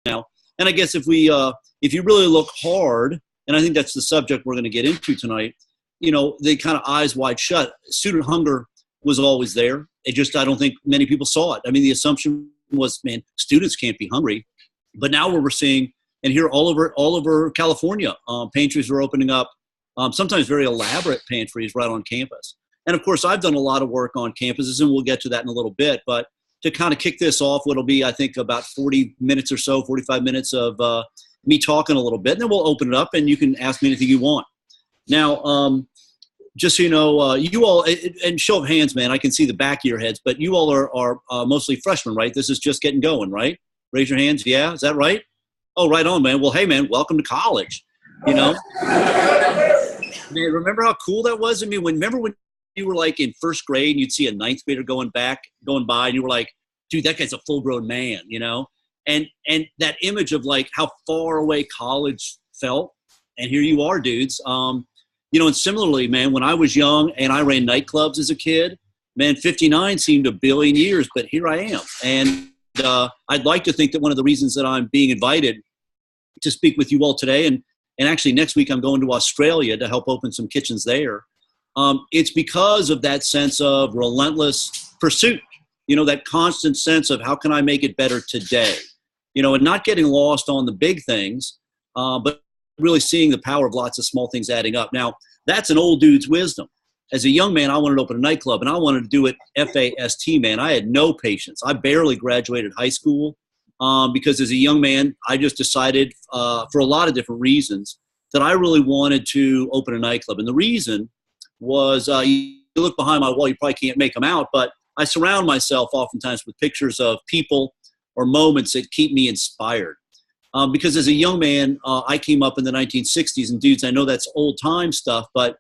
now. And I guess if you really look hard, and I think that's the subject we're going to get into tonight, they kind of eyes wide shut. Student hunger was always there. I don't think many people saw it. I mean, the assumption was, man, students can't be hungry. But now what we're seeing, and here all over California, pantries are opening up, sometimes very elaborate pantries right on campus. And of course, I've done a lot of work on campuses, and we'll get to that in a little bit. But to kind of kick this off, what'll be, I think, about 40 minutes or so, 45 minutes of me talking a little bit, and then we'll open it up, and you can ask me anything you want. Now, just so you know, you all, and show of hands, man, I can see the back of your heads, but you all are mostly freshmen, right? This is just getting going, right? Raise your hands. Yeah, is that right? Oh, right on, man. Well, hey, man, welcome to college. Man, remember how cool that was? I mean, remember when you were like in first grade and you'd see a ninth grader going by, and you were like, dude, that guy's a full-grown man, And that image of like how far away college felt, and here you are, dudes. And similarly, man, when I was young and I ran nightclubs as a kid, man, 59 seemed a billion years, but here I am. And I'd like to think that one of the reasons that I'm being invited to speak with you all today, and actually next week I'm going to Australia to help open some kitchens there, it's because of that sense of relentless pursuit, that constant sense of how can I make it better today, and not getting lost on the big things, but really seeing the power of lots of small things adding up. Now, that's an old dude's wisdom. As a young man, I wanted to open a nightclub, and I wanted to do it FAST, man. I had no patience. I barely graduated high school because as a young man, I just decided for a lot of different reasons that I really wanted to open a nightclub. And the reason was, you look behind my wall, you probably can't make them out, but I surround myself oftentimes with pictures of people or moments that keep me inspired. Because as a young man, I came up in the 1960s, and dudes, I know that's old time stuff, but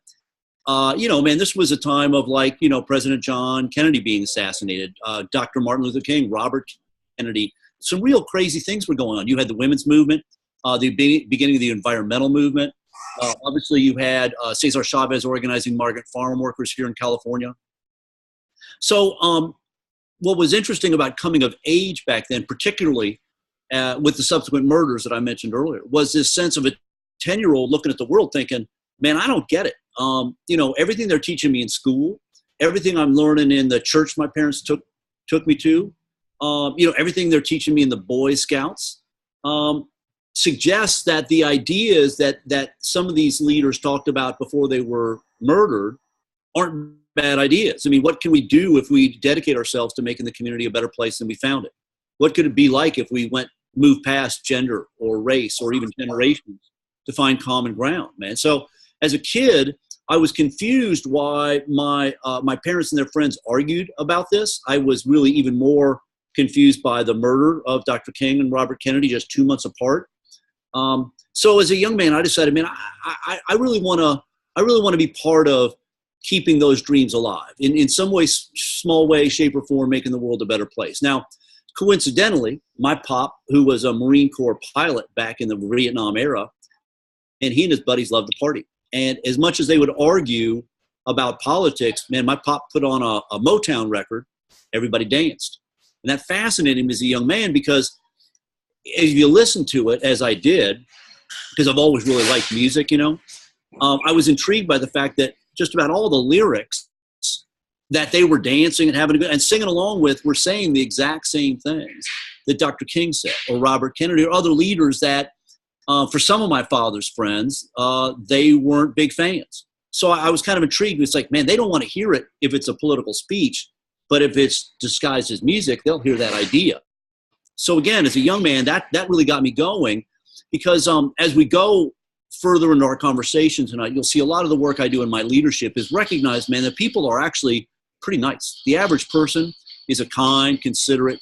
man, this was a time of like, President John Kennedy being assassinated, Dr. Martin Luther King, Robert Kennedy. Some real crazy things were going on. You had the women's movement, the beginning of the environmental movement. Obviously, you had Cesar Chavez organizing migrant farm workers here in California. So what was interesting about coming of age back then, particularly with the subsequent murders that I mentioned earlier, was this sense of a 10-year-old looking at the world thinking, man, I don't get it. Everything they're teaching me in school, everything I'm learning in the church my parents took me to, everything they're teaching me in the Boy Scouts, suggests that the ideas that some of these leaders talked about before they were murdered aren't bad ideas. I mean, what can we do if we dedicate ourselves to making the community a better place than we found it? What could it be like if we moved past gender or race or even generations to find common ground, man? So as a kid, I was confused why my parents and their friends argued about this. I was really even more confused by the murder of Dr. King and Robert Kennedy just 2 months apart. So as a young man, I decided, man, I really want to be part of keeping those dreams alive in some way, small way, shape, or form, making the world a better place. Now, coincidentally, my pop, who was a Marine Corps pilot back in the Vietnam era, and he and his buddies loved to party. And as much as they would argue about politics, man, my pop put on a Motown record. Everybody danced. And that fascinated me as a young man because if you listen to it, as I did, because I've always really liked music, I was intrigued by the fact that just about all the lyrics that they were dancing and having a good and singing along with were saying the exact same things that Dr. King said, or Robert Kennedy, or other leaders that, for some of my father's friends, they weren't big fans. So I was kind of intrigued. It's like, man, they don't want to hear it if it's a political speech, but if it's disguised as music, they'll hear that idea. So again, as a young man, that really got me going because as we go further into our conversation tonight, you'll see a lot of the work I do in my leadership is recognize, man, that people are actually pretty nice. The average person is a kind, considerate,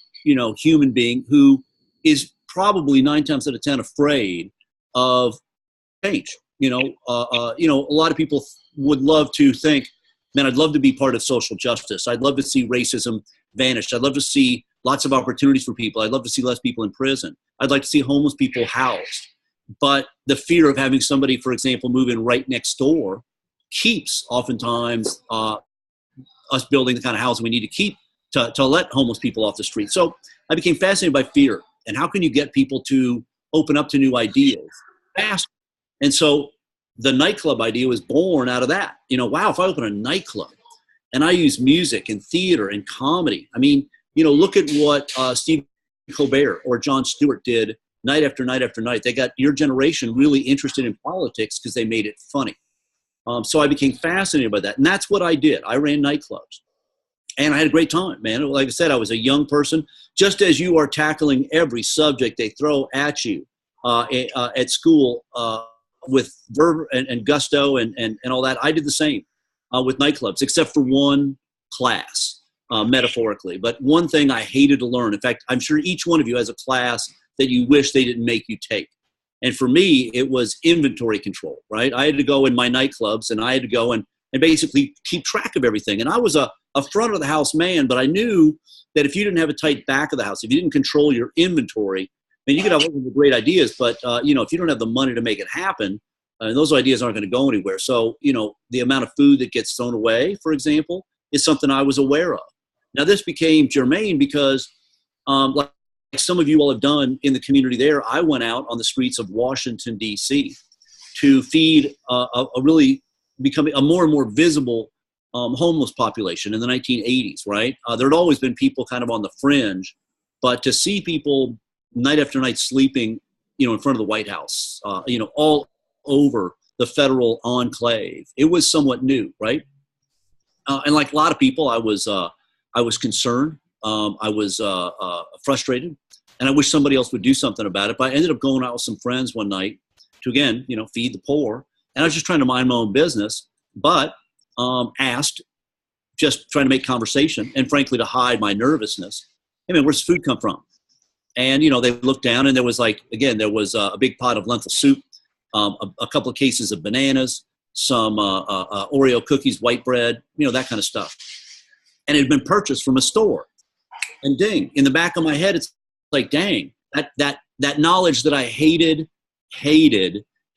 human being who is probably 9 times out of 10 afraid of change. A lot of people would love to think, man, I'd love to be part of social justice. I'd love to see racism vanish. I'd love to see lots of opportunities for people. I'd love to see less people in prison. I'd like to see homeless people housed. But the fear of having somebody, for example, move in right next door keeps oftentimes us building the kind of housing we need to keep to let homeless people off the street. So I became fascinated by fear And how can you get people to open up to new ideas fast? And so the nightclub idea was born out of that. Wow, if I open a nightclub and I use music and theater and comedy, I mean, look at what Steve Colbert or Jon Stewart did night after night after night. They got your generation really interested in politics because they made it funny. So I became fascinated by that. And that's what I did. I ran nightclubs. And I had a great time, man. Like I said, I was a young person. Just as you are tackling every subject they throw at you at school with verve and gusto and all that, I did the same with nightclubs, except for one class, metaphorically. But one thing I hated to learn, in fact, I'm sure each one of you has a class that you wish they didn't make you take. And for me, it was inventory control, right? I had to go in my nightclubs and I had to go and basically keep track of everything. And I was a front of the house man, but I knew that if you didn't have a tight back of the house, if you didn't control your inventory, then you could have all the great ideas, but if you don't have the money to make it happen, those ideas aren't going to go anywhere. So, the amount of food that gets thrown away, for example, is something I was aware of. Now, this became germane because, like some of you all have done in the community there, I went out on the streets of Washington, D.C. to feed a really becoming a more and more visible homeless population in the 1980s, right? There had always been people kind of on the fringe, but to see people night after night sleeping, in front of the White House, all over the federal enclave, it was somewhat new, right? And like a lot of people, I was concerned, I was frustrated, and I wish somebody else would do something about it. But I ended up going out with some friends one night to, again, feed the poor. And I was just trying to mind my own business, but asked, just trying to make conversation and frankly to hide my nervousness, hey man, where's the food come from? And, they looked down and there was there was a big pot of lentil soup, a couple of cases of bananas, some Oreo cookies, white bread, that kind of stuff. And it had been purchased from a store. And ding, in the back of my head, it's like, dang, that knowledge that I hated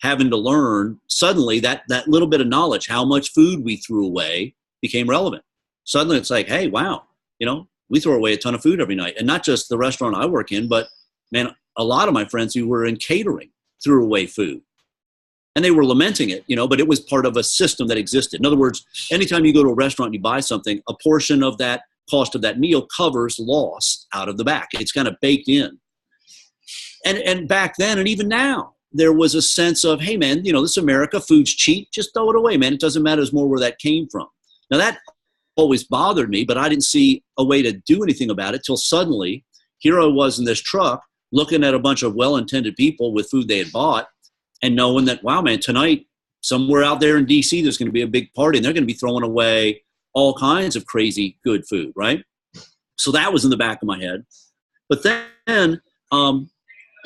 having to learn, suddenly that little bit of knowledge, how much food we threw away, became relevant. Suddenly it's like, hey, wow, we throw away a ton of food every night. And not just the restaurant I work in, but man, a lot of my friends who were in catering threw away food. And they were lamenting it, but it was part of a system that existed. In other words, anytime you go to a restaurant and you buy something, a portion of that cost of that meal covers loss out of the back. It's kind of baked in. And back then, and even now, there was a sense of, hey man, this is America, food's cheap, just throw it away, man. It doesn't matter, it's more where that came from. Now that always bothered me, but I didn't see a way to do anything about it till suddenly, here I was in this truck, looking at a bunch of well-intended people with food they had bought, and knowing that, wow, man, tonight, somewhere out there in D.C., there's going to be a big party, and they're going to be throwing away all kinds of crazy good food, right? So that was in the back of my head. But then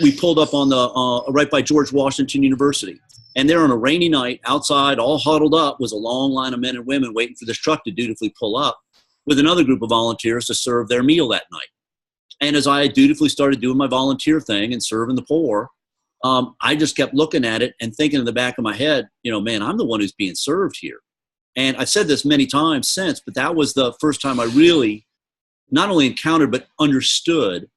we pulled up on the right by George Washington University. And there on a rainy night, outside, all huddled up, was a long line of men and women waiting for this truck to dutifully pull up with another group of volunteers to serve their meal that night. And as I dutifully started doing my volunteer thing and serving the poor, I just kept looking at it and thinking in the back of my head, man, I'm the one who's being served here. And I've said this many times since, but that was the first time I really not only encountered, but understood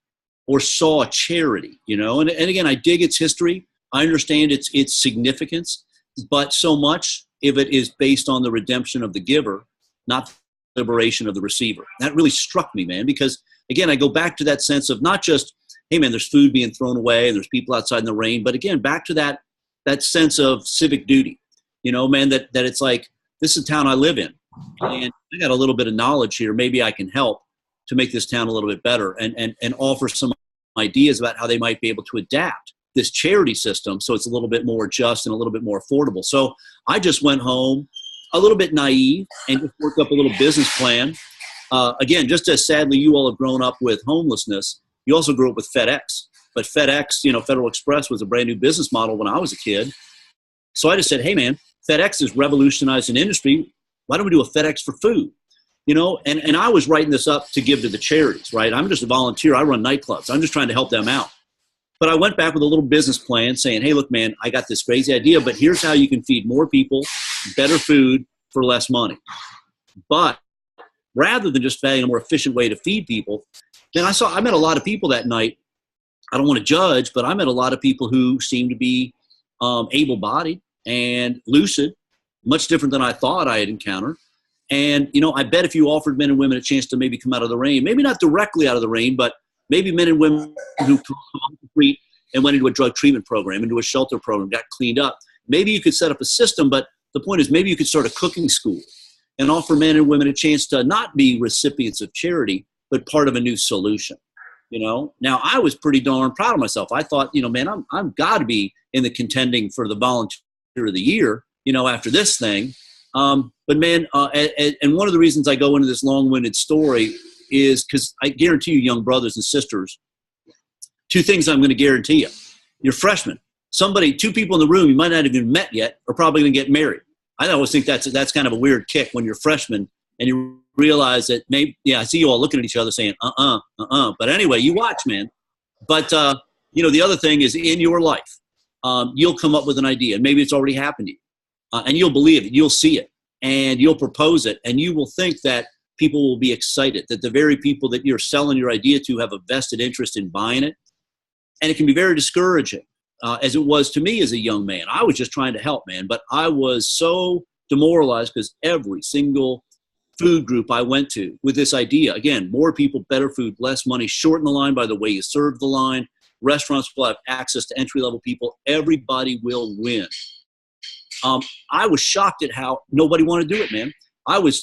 or saw charity, And again, I dig its history. I understand its significance, but so much of it is based on the redemption of the giver, not the liberation of the receiver. That really struck me, man, because again, I go back to that sense of not just, hey man, there's food being thrown away and there's people outside in the rain, but again, back to that sense of civic duty, man, that it's like, this is the town I live in, and I got a little bit of knowledge here. Maybe I can help to make this town a little bit better and offer some ideas about how they might be able to adapt this charity system so it's a little bit more just and a little bit more affordable. So I just went home a little bit naive and just worked up a little business plan. Again, just as sadly you all have grown up with homelessness, you also grew up with FedEx. But FedEx, Federal Express was a brand new business model when I was a kid. So I just said, hey man, FedEx has revolutionized an industry. Why don't we do a FedEx for food? And I was writing this up to give to the charities, right? I'm just a volunteer. I run nightclubs. I'm just trying to help them out. But I went back with a little business plan saying, hey, look, man, I got this crazy idea, but here's how you can feed more people better food for less money. But rather than just finding a more efficient way to feed people, then I met a lot of people that night I don't want to judge, but I met a lot of people who seem to be able-bodied and lucid, much different than I thought I had encountered. And, I bet if you offered men and women a chance to maybe come out of the rain, maybe not directly out of the rain, but maybe men and women who come off the street and went into a drug treatment program, into a shelter program, got cleaned up, maybe you could set up a system, but the point is maybe you could start a cooking school and offer men and women a chance to not be recipients of charity, but part of a new solution. Now I was pretty darn proud of myself. I thought, man, I'm got to be in the contending for the volunteer of the year, after this thing. But man, and one of the reasons I go into this long-winded story is because I guarantee you, young brothers and sisters, two things I'm going to guarantee you. You're freshmen. Two people in the room you might not have even met yet are probably going to get married. I always think that's kind of a weird kick when you're freshmen and you realize that maybe, I see you all looking at each other saying, But anyway, you watch, man. But, the other thing is in your life, you'll come up with an idea, and maybe it's already happened to you, and you'll believe it, you'll see it, and you'll propose it, and you will think that people will be excited, that the very people that you're selling your idea to have a vested interest in buying it. And it can be very discouraging, as it was to me as a young man. I was just trying to help, man, but I was so demoralized because every single food group I went to with this idea, again, more people, better food, less money, shorten the line by the way you serve the line, restaurants will have access to entry-level people, everybody will win. I was shocked at how nobody wanted to do it, man.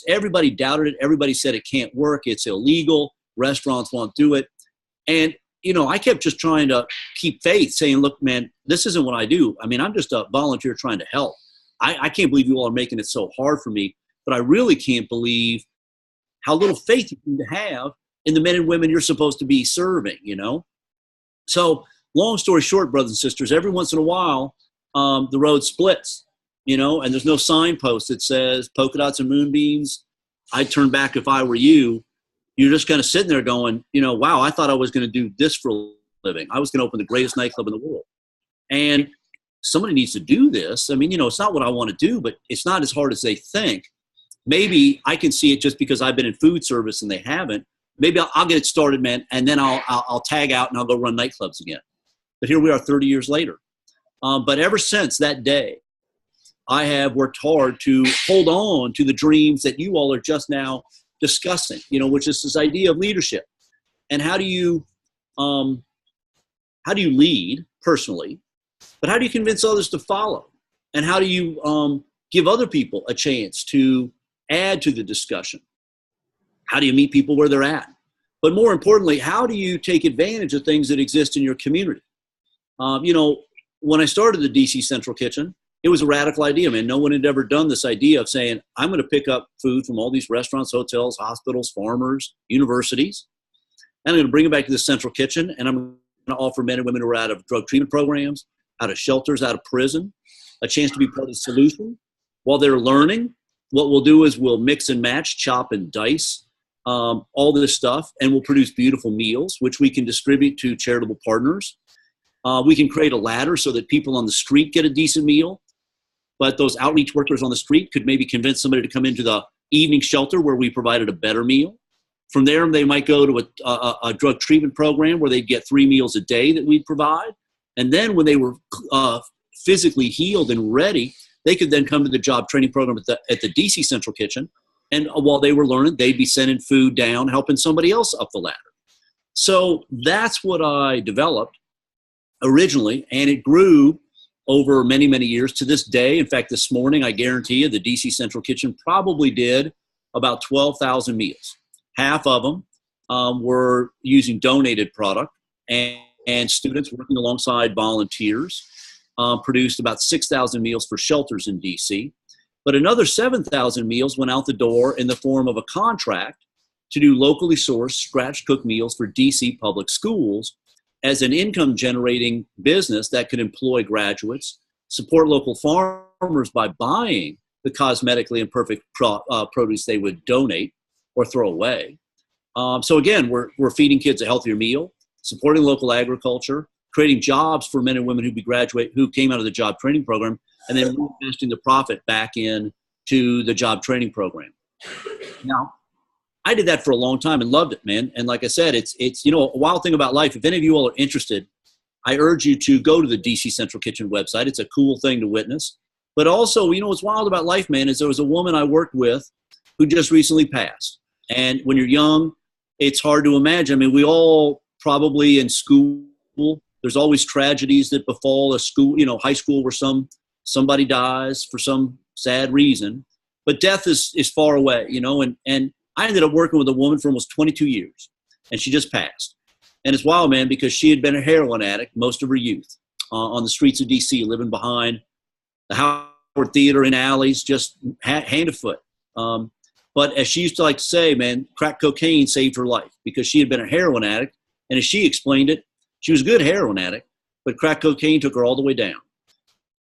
Everybody doubted it. Everybody said it can't work. It's illegal. Restaurants won't do it. And, I kept just trying to keep faith, saying, look, man, this isn't what I do. I mean, I'm just a volunteer trying to help. I can't believe you all are making it so hard for me, but I really can't believe how little faith you need to have in the men and women you're supposed to be serving, So long story short, brothers and sisters, every once in a while, the road splits, and there's no signpost that says polka dots and moonbeams. I'd turn back if I were you. You're just kind of sitting there going, wow, I thought I was going to do this for a living. I was going to open the greatest nightclub in the world. And somebody needs to do this. I mean, it's not what I want to do, but it's not as hard as they think. Maybe I can see it just because I've been in food service and they haven't. Maybe I'll get it started, man, and then I'll tag out and I'll go run nightclubs again. But here we are 30 years later. But ever since that day, I have worked hard to hold on to the dreams that you all are just now discussing, which is this idea of leadership. And how do you lead personally, but how do you convince others to follow? And how do you give other people a chance to add to the discussion? How do you meet people where they're at? But more importantly, how do you take advantage of things that exist in your community? When I started the DC Central Kitchen, it was a radical idea, man. No one had ever done this idea of saying, I'm going to pick up food from all these restaurants, hotels, hospitals, farmers, universities, and I'm going to bring it back to the Central Kitchen, and I'm going to offer men and women who are out of drug treatment programs, out of shelters, out of prison, a chance to be part of the solution. While they're learning, what we'll do is we'll mix and match, chop and dice, all this stuff, and we'll produce beautiful meals, which we can distribute to charitable partners. We can create a ladder so that people on the street get a decent meal, but those outreach workers on the street could maybe convince somebody to come into the evening shelter where we provided a better meal. From there, they might go to a drug treatment program where they'd get 3 meals a day that we'd provide. And then when they were physically healed and ready, they could then come to the job training program at the DC Central Kitchen. And while they were learning, they'd be sending food down, helping somebody else up the ladder. So that's what I developed originally, and it grew over many, many years to this day. In fact, this morning, I guarantee you, the DC Central Kitchen probably did about 12,000 meals. Half of them were using donated product, and students working alongside volunteers produced about 6,000 meals for shelters in DC. But another 7,000 meals went out the door in the form of a contract to do locally sourced, scratch-cooked meals for DC public schools as an income-generating business that could employ graduates, support local farmers by buying the cosmetically imperfect produce they would donate or throw away. So again, we're feeding kids a healthier meal, supporting local agriculture, creating jobs for men and women who came out of the job training program, and then reinvesting the profit back into the job training program. Now, I did that for a long time and loved it, man. And like I said, it's a wild thing about life. If any of you all are interested I urge you to go to the DC Central Kitchen website. It's a cool thing to witness. But also, you know, what's wild about life, man, is there was a woman I worked with who just recently passed. And when you're young, it's hard to imagine. I mean, we all probably in school, there's always tragedies that befall a school, you know, high school where somebody dies for some sad reason. But death is far away, you know, and I ended up working with a woman for almost 22 years, and she just passed. And it's wild, man, because she had been a heroin addict most of her youth on the streets of D.C., living behind the Howard Theater in alleys, just hand to foot. But as she used to like to say, man, crack cocaine saved her life because she had been a heroin addict. And as she explained it, she was a good heroin addict, but crack cocaine took her all the way down.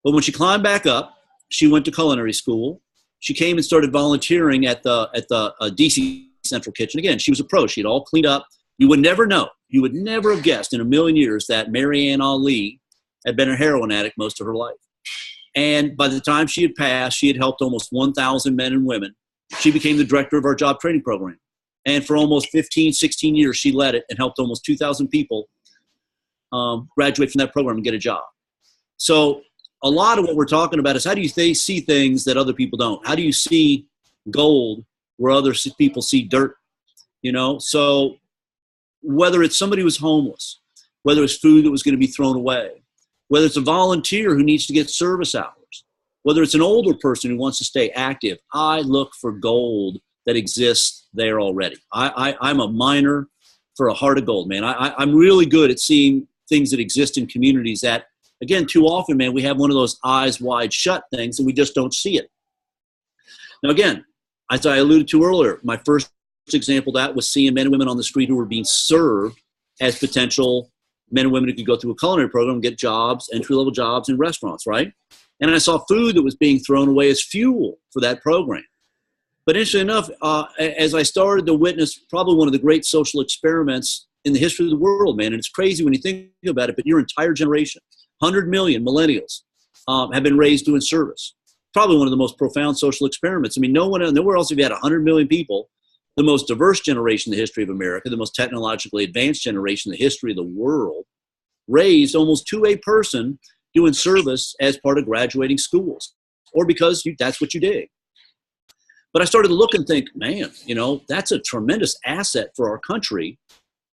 But when she climbed back up, she went to culinary school. She came and started volunteering at the DC Central Kitchen. Again, she was a pro. She had all cleaned up. You would never know. You would never have guessed in a million years that Mary Ann Ali had been a heroin addict most of her life. And by the time she had passed, she had helped almost 1,000 men and women. She became the director of our job training program. And for almost 15, 16 years, she led it and helped almost 2,000 people graduate from that program and get a job. So a lot of what we're talking about is how do you see things that other people don't? How do you see gold where other people see dirt? You know, so whether it's somebody who's homeless, whether it's food that was going to be thrown away, whether it's a volunteer who needs to get service hours, whether it's an older person who wants to stay active, I look for gold that exists there already. I'm a miner for a heart of gold, man. I'm really good at seeing things that exist in communities that, again, too often, man, we have one of those eyes wide shut things and we just don't see it. Now, again, as I alluded to earlier, my first example of that was seeing men and women on the street who were being served as potential men and women who could go through a culinary program and get jobs, entry-level jobs in restaurants, right? And I saw food that was being thrown away as fuel for that program. But interestingly enough, as I started to witness probably one of the great social experiments in the history of the world, man, and it's crazy when you think about it, but your entire generation, 100 million millennials have been raised doing service. Probably one of the most profound social experiments. I mean, nowhere else have you had 100 million people, the most diverse generation in the history of America, the most technologically advanced generation in the history of the world, raised almost to a person doing service as part of graduating schools, or because that's what you did. But I started to look and think, man, you know, that's a tremendous asset for our country.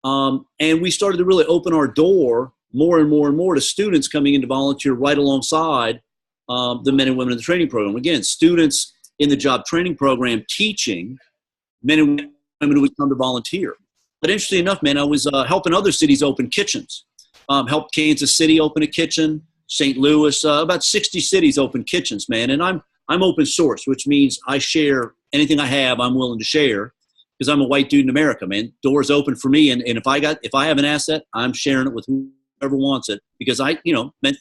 And we started to really open our door more and more and more to students coming in to volunteer right alongside the men and women in the training program. Again, students in the job training program teaching men and women who would come to volunteer. But interestingly enough, man, I was helping other cities open kitchens. Helped Kansas City open a kitchen, St. Louis, about 60 cities open kitchens, man. And I'm open source, which means I share anything I have, I'm willing to share because I'm a white dude in America, man. Doors open for me. And if I have an asset, I'm sharing it with whoever wants it because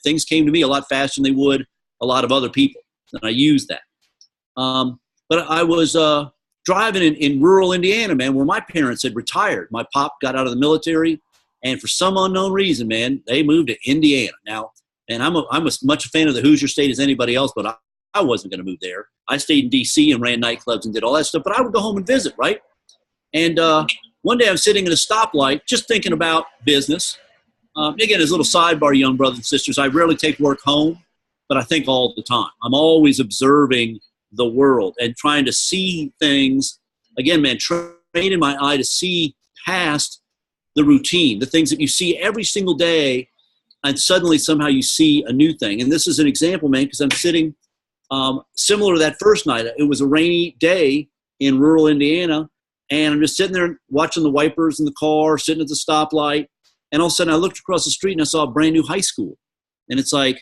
things came to me a lot faster than they would a lot of other people. And I use that. But I was driving in rural Indiana, man, where my parents had retired. My pop got out of the military, and for some unknown reason, man, they moved to Indiana. Now, and I'm as much a fan of the Hoosier State as anybody else, but I wasn't going to move there. I stayed in D.C. and ran nightclubs and did all that stuff, but I would go home and visit, right? And one day I'm sitting at a stoplight just thinking about business. Again, as a little sidebar, young brothers and sisters, I rarely take work home, but I think all the time. I'm always observing the world and trying to see things. Again, man, training my eye to see past the routine, the things that you see every single day, and suddenly somehow you see a new thing. And this is an example, man, because I'm sitting similar to that first night. It was a rainy day in rural Indiana, and I'm just sitting there watching the wipers in the car, sitting at the stoplight, and all of a sudden I looked across the street and I saw a brand new high school. And it's like,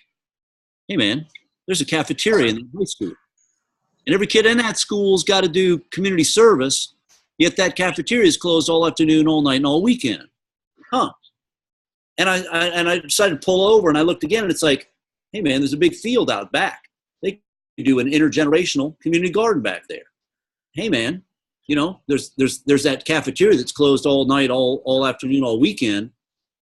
hey, man, there's a cafeteria in the high school. And every kid in that school's got to do community service, yet that cafeteria is closed all afternoon, all night, and all weekend. Huh. And I decided to pull over, and I looked again, and it's like, hey, man, there's a big field out back. They could do an intergenerational community garden back there. Hey, man, you know, there's that cafeteria that's closed all night, all afternoon, all weekend.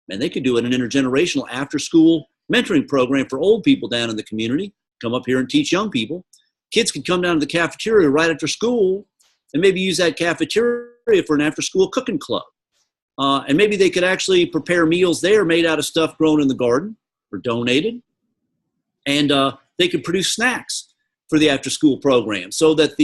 Man, they could do an intergenerational after-school mentoring program for old people down in the community, come up here and teach young people. Kids could come down to the cafeteria right after school and maybe use that cafeteria for an after-school cooking club. And maybe they could actually prepare meals there made out of stuff grown in the garden or donated. And they could produce snacks for the after-school program so that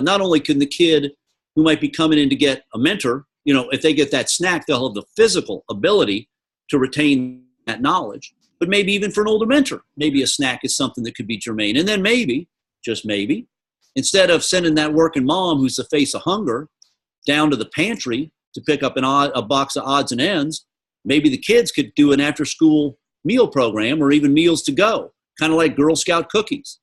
not only can the kid who might be coming in to get a mentor, if they get that snack, they'll have the physical ability to retain that knowledge. But maybe even for an older mentor, maybe a snack is something that could be germane. And then maybe, just maybe, instead of sending that working mom who's the face of hunger down to the pantry to pick up a box of odds and ends, maybe the kids could do an after-school meal program or even meals to go, kind of like Girl Scout cookies.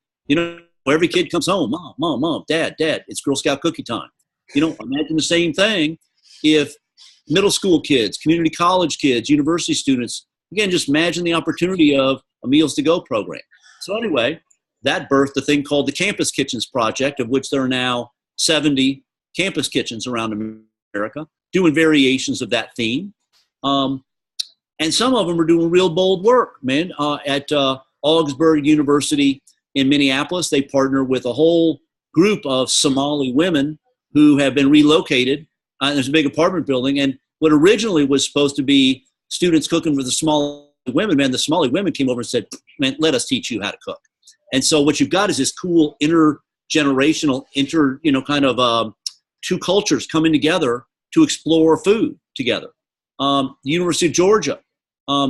Every kid comes home, mom, dad, it's Girl Scout cookie time. Imagine the same thing if middle school kids, community college kids, university students, again, just imagine the opportunity of a meals to go program. So anyway, that birthed a thing called the Campus Kitchens Project, of which there are now 70 campus kitchens around America doing variations of that theme. And some of them are doing real bold work, man. At Augsburg University in Minneapolis, they partner with a whole group of Somali women who have been relocated. There's a big apartment building, and what originally was supposed to be students cooking for the Somali women, man, the Somali women came over and said, man, let us teach you how to cook. And so what you've got is this cool intergenerational, two cultures coming together to explore food together. The University of Georgia,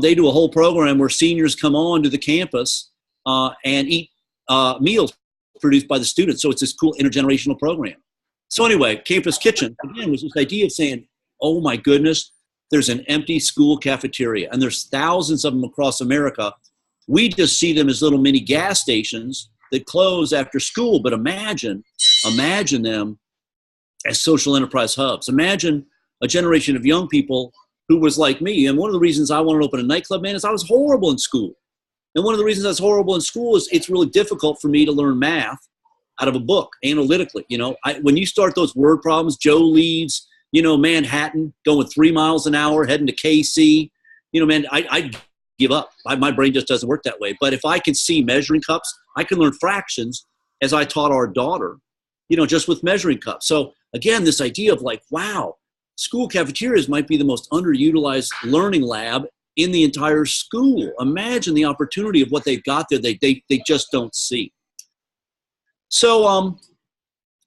they do a whole program where seniors come on to the campus and eat meals produced by the students. So it's this cool intergenerational program. So anyway, Campus Kitchen, again, was this idea of saying, oh my goodness, there's an empty school cafeteria, and there's thousands of them across America. We just see them as little mini gas stations that close after school, but imagine them as social enterprise hubs. Imagine a generation of young people who was like me. And one of the reasons I wanted to open a nightclub, man, is I was horrible in school. And one of the reasons I was horrible in school is it's really difficult for me to learn math out of a book analytically. When you start those word problems, Joe leaves, Manhattan, going 3 miles an hour, heading to KC, man, I give up. My brain just doesn't work that way. But if I can see measuring cups, I can learn fractions as I taught our daughter, just with measuring cups. So again, this idea of like, wow, school cafeterias might be the most underutilized learning lab in the entire school. Imagine the opportunity of what they've got there. They just don't see. So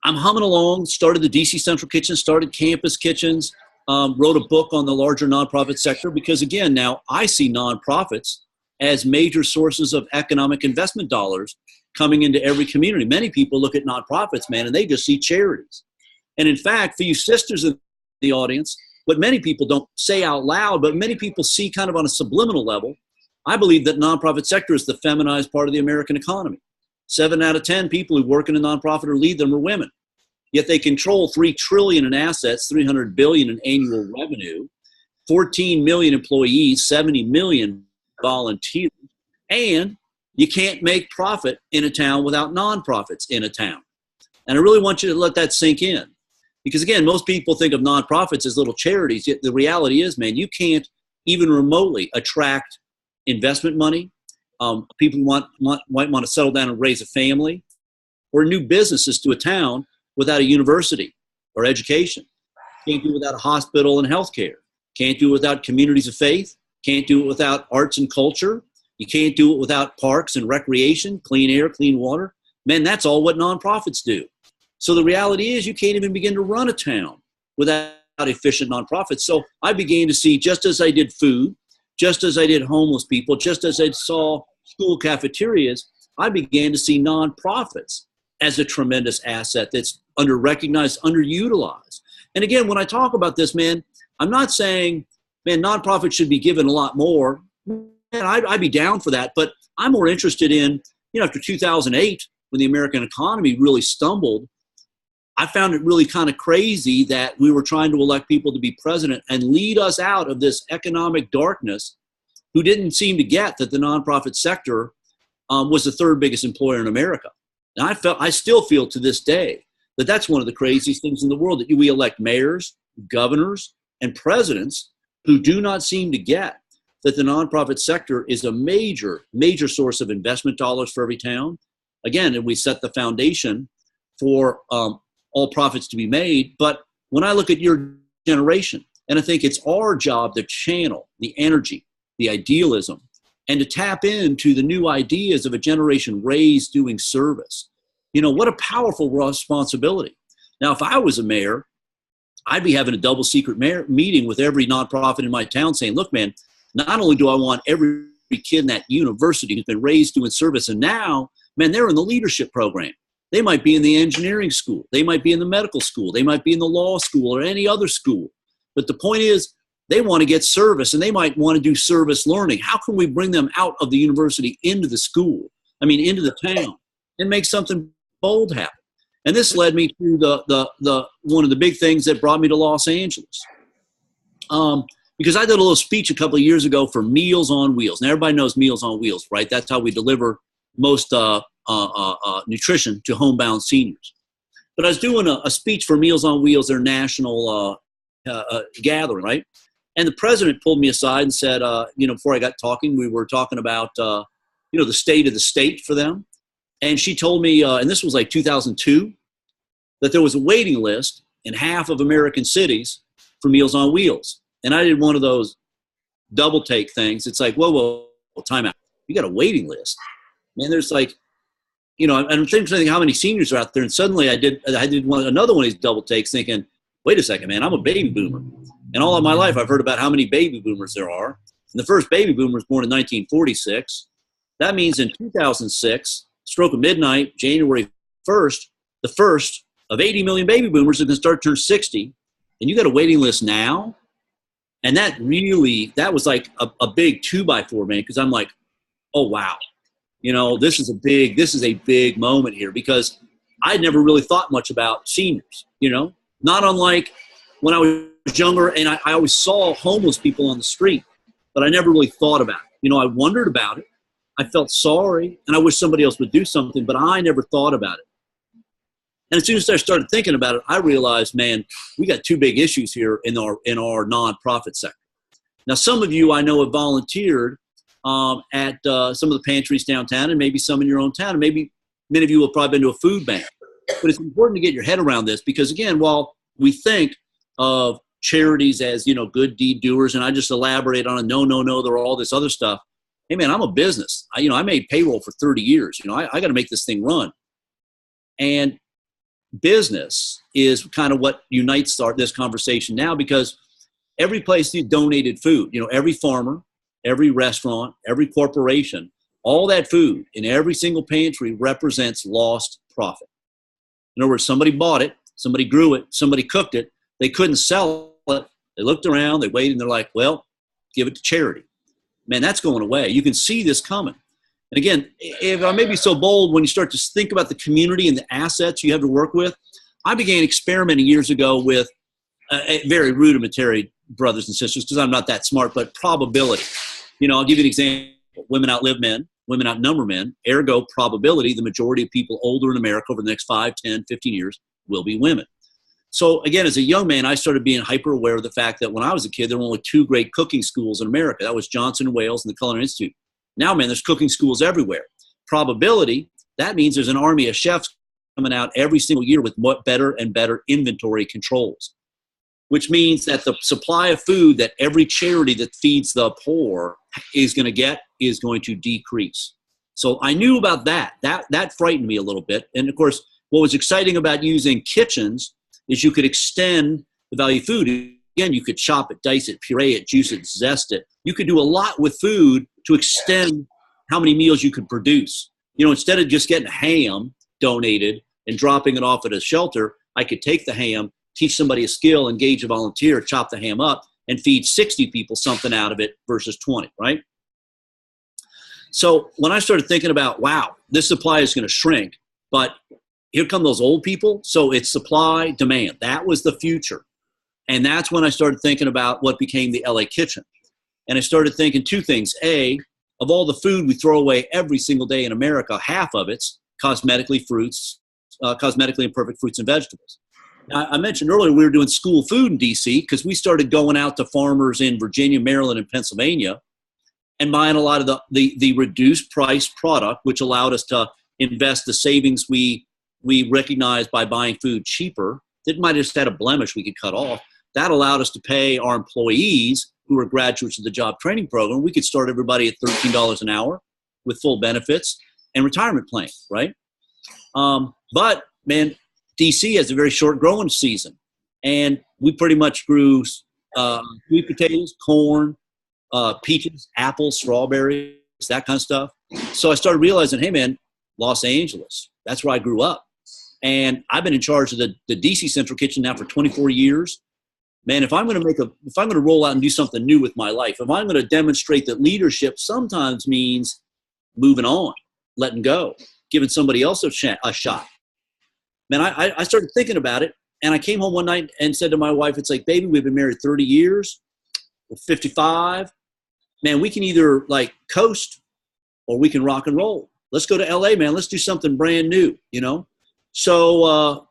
I'm humming along, started the DC Central Kitchen, started Campus Kitchens, wrote a book on the larger nonprofit sector because, again, now I see nonprofits as major sources of economic investment dollars coming into every community. Many people look at nonprofits, man, and they just see charities. And in fact, for you sisters in the audience, what many people don't say out loud, but many people see kind of on a subliminal level, I believe that nonprofit sector is the feminized part of the American economy. 7 out of 10 people who work in a nonprofit or lead them are women. Yet they control $3 trillion in assets, $300 billion in annual revenue, 14 million employees, 70 million volunteers, and you can't make profit in a town without nonprofits in a town. And I really want you to let that sink in. Because again, most people think of nonprofits as little charities, yet the reality is, man, you can't even remotely attract investment money. People might want to settle down and raise a family, or new businesses to a town without a university or education. Can't do it without a hospital and healthcare. Can't do it without communities of faith. Can't do it without arts and culture. You can't do it without parks and recreation, clean air, clean water. Man, that's all what nonprofits do. So the reality is you can't even begin to run a town without efficient nonprofits. So I began to see, just as I did food, just as I did homeless people, just as I saw school cafeterias, I began to see nonprofits as a tremendous asset that's under-recognized, underutilized. And again, when I talk about this, man, I'm not saying, man, nonprofits should be given a lot more. Man, I'd be down for that. But I'm more interested in, after 2008, when the American economy really stumbled, I found it really kind of crazy that we were trying to elect people to be president and lead us out of this economic darkness, who didn't seem to get that the nonprofit sector was the third biggest employer in America. And I still feel to this day that that's one of the craziest things in the world, that we elect mayors, governors, and presidents who do not seem to get that the nonprofit sector is a major, major source of investment dollars for every town. Again, and we set the foundation for all profits to be made. But when I look at your generation, And I think it's our job to channel the energy, the idealism, and to tap into the new ideas of a generation raised doing service. You know, what a powerful responsibility. Now, if I was a mayor, I'd be having a double secret meeting with every nonprofit in my town saying, look, man, not only do I want every kid in that university who's been raised doing service, and now, man, they're in the leadership program. They might be in the engineering school. They might be in the medical school. They might be in the law school or any other school. But the point is, they want to get service, and they might want to do service learning. How can we bring them out of the university into the school, into the town, and make something bold happen? And this led me to the one of the big things that brought me to Los Angeles. Because I did a little speech a couple of years ago for Meals on Wheels. Now, everybody knows Meals on Wheels, right? That's how we deliver most nutrition to homebound seniors. But I was doing a speech for Meals on Wheels, their national gathering, right? And the president pulled me aside and said, before I got talking, we were talking about, the state of the state for them. And she told me, and this was like 2002, that there was a waiting list in half of American cities for Meals on Wheels. And I did one of those double take things. It's like, whoa, time out. You got a waiting list. Man, there's like, I'm thinking how many seniors are out there. And suddenly I did another one of these double takes thinking, wait a second, man, I'm a baby boomer. And all of my life I've heard about how many baby boomers there are. And the first baby boomer was born in 1946. That means in 2006, stroke of midnight, January 1st, the first of 80 million baby boomers are going to start to turn 60. And you got a waiting list now? And that was like a big 2x4, man, because I'm like, oh, wow. This is a big moment here, because I'd never really thought much about seniors, not unlike when I was younger, and I always saw homeless people on the street, but I never really thought about it. I wondered about it. I felt sorry, and I wish somebody else would do something, but I never thought about it. And as soon as I started thinking about it, I realized, man, we got two big issues here in our nonprofit sector. Now, some of you I know have volunteered at some of the pantries downtown, and maybe some in your own town, and maybe many of you have probably been to a food bank. But it's important to get your head around this, because, again, while we think of charities as, good deed doers, and I just elaborate on it, no, they're all this other stuff. Hey, man, I'm a business. I made payroll for 30 years. I got to make this thing run. And business is kind of what unites this conversation now, because every place that donated food, every farmer, every restaurant, every corporation, all that food in every single pantry represents lost profit. In other words, somebody bought it, somebody grew it, somebody cooked it. They couldn't sell it. They looked around, they waited, and they're like, well, give it to charity. Man, that's going away. You can see this coming. And again, if I may be so bold, when you start to think about the community and the assets you have to work with, I began experimenting years ago with a very rudimentary, brothers and sisters, because I'm not that smart, but probability. I'll give you an example. Women outlive men. Women outnumber men. Ergo, probability, the majority of people older in America over the next 5, 10, 15 years will be women. So again, as a young man, I started being hyper aware of the fact that when I was a kid, there were only 2 great cooking schools in America. That was Johnson & Wales and the Culinary Institute. Now, man, there's cooking schools everywhere. Probability, that means there's an army of chefs coming out every single year with better and better inventory controls, which means that the supply of food that every charity that feeds the poor is going to get is going to decrease. So I knew about that. That frightened me a little bit. And of course, what was exciting about using kitchens is you could extend the value of food. Again, you could chop it, dice it, puree it, juice it, zest it. You could do a lot with food to extend how many meals you could produce. Instead of just getting ham donated and dropping it off at a shelter, I could take the ham, teach somebody a skill, engage a volunteer, chop the ham up, and feed 60 people something out of it versus 20, right? So when I started thinking about, wow, this supply is going to shrink, but here come those old people. So it's supply, demand. That was the future. And that's when I started thinking about what became the LA Kitchen. And I started thinking 2 things. A, of all the food we throw away every single day in America, half of it's cosmetically imperfect fruits and vegetables. Now, I mentioned earlier we were doing school food in D.C. because we started going out to farmers in Virginia, Maryland, and Pennsylvania and buying a lot of the reduced price product, which allowed us to invest the savings we recognized by buying food cheaper. That might have just had a blemish we could cut off. that allowed us to pay our employees who were graduates of the job training program. We could start everybody at $13 an hour with full benefits and retirement plan, right? But man, DC has a very short growing season, and we pretty much grew sweet potatoes, corn, peaches, apples, strawberries, that kind of stuff. So I started realizing, hey man, Los Angeles, that's where I grew up. And I've been in charge of the DC Central Kitchen now for 24 years. Man, if I'm going to roll out and do something new with my life, if I'm going to demonstrate that leadership sometimes means moving on, letting go, giving somebody else a shot. Man, I started thinking about it, and I came home one night and said to my wife, it's like, baby, we've been married 30 years, we're 55. Man, we can either like coast or we can rock and roll. Let's go to LA, man. Let's do something brand new, you know? So,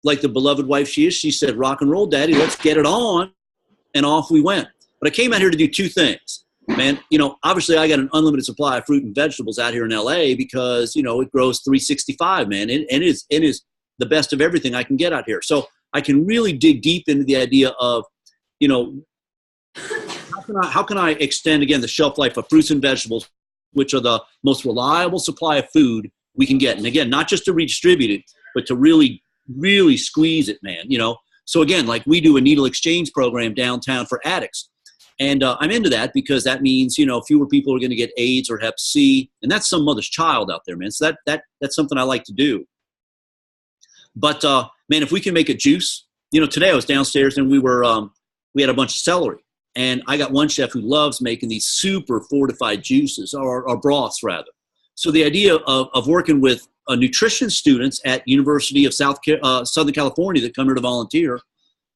like the beloved wife she is, she said, rock and roll, daddy, let's get it on. And off we went. But I came out here to do two things, man. You know, obviously I got an unlimited supply of fruit and vegetables out here in LA because, you know, it grows 365, man. And it is the best of everything I can get out here. So I can really dig deep into the idea of, you know, how can I extend, again, the shelf life of fruits and vegetables, which are the most reliable supply of food we can get. And again, not just to redistribute it, but to really, really squeeze it, man, you know? So again, like we do a needle exchange program downtown for addicts. And I'm into that because that means, you know, fewer people are going to get AIDS or Hep C. And that's some mother's child out there, man. So that's something I like to do. But, man, if we can make a juice, you know, today I was downstairs and we had a bunch of celery. And I got one chef who loves making these super fortified juices or broths rather. So the idea of working with nutrition students at University of Southern California that come here to volunteer,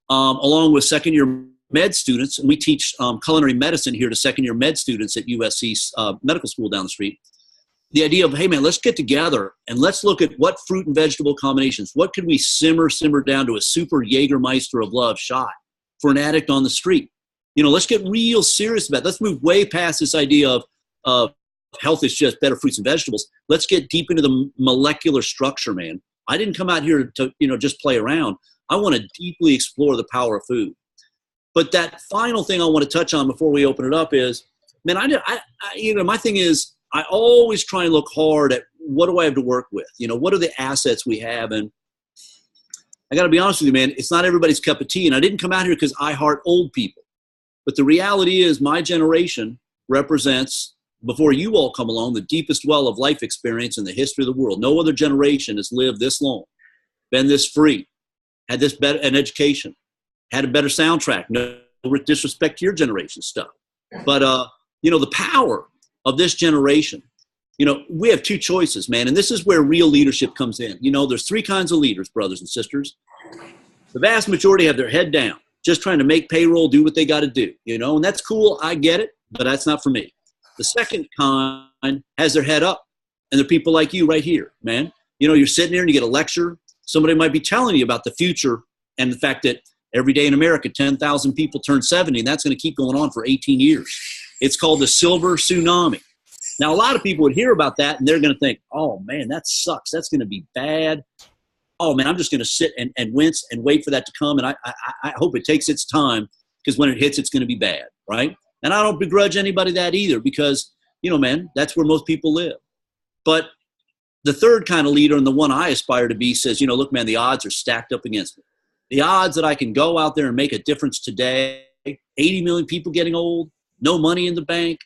along with second-year med students, and we teach culinary medicine here to second-year med students at USC's medical school down the street. The idea of, hey man, let's get together and let's look at what fruit and vegetable combinations, what could we simmer down to a super Jägermeister of love shot for an addict on the street. You know, let's get real serious about it. Let's move way past this idea of health is just better fruits and vegetables. Let's get deep into the molecular structure, man. I didn't come out here to, you know, just play around. I want to deeply explore the power of food. But that final thing I want to touch on before we open it up is, man, you know, my thing is I always try and look hard at what do I have to work with? You know, what are the assets we have? And I got to be honest with you, man, it's not everybody's cup of tea. And I didn't come out here because I heart old people. But the reality is my generation represents, before you all come along, the deepest well of life experience in the history of the world. No other generation has lived this long, been this free, had this better an education, had a better soundtrack. No disrespect to your generation stuff. But, you know, the power of this generation, you know, we have two choices, man. And this is where real leadership comes in. You know, there's three kinds of leaders, brothers and sisters. The vast majority have their head down, just trying to make payroll, do what they got to do, you know, and that's cool. I get it, but that's not for me. The second kind has their head up, and they're people like you right here, man. You know, you're sitting here and you get a lecture. Somebody might be telling you about the future and the fact that every day in America, 10,000 people turn 70, and that's going to keep going on for 18 years. It's called the Silver Tsunami. Now, a lot of people would hear about that, and they're going to think, oh, man, that sucks. That's going to be bad. Oh, man, I'm just going to sit and wince and wait for that to come, and I hope it takes its time because when it hits, it's going to be bad, right? And I don't begrudge anybody that either because, you know, man, that's where most people live. But the third kind of leader, and the one I aspire to be, says, you know, look, man, the odds are stacked up against me. The odds that I can go out there and make a difference today, 80 million people getting old, no money in the bank,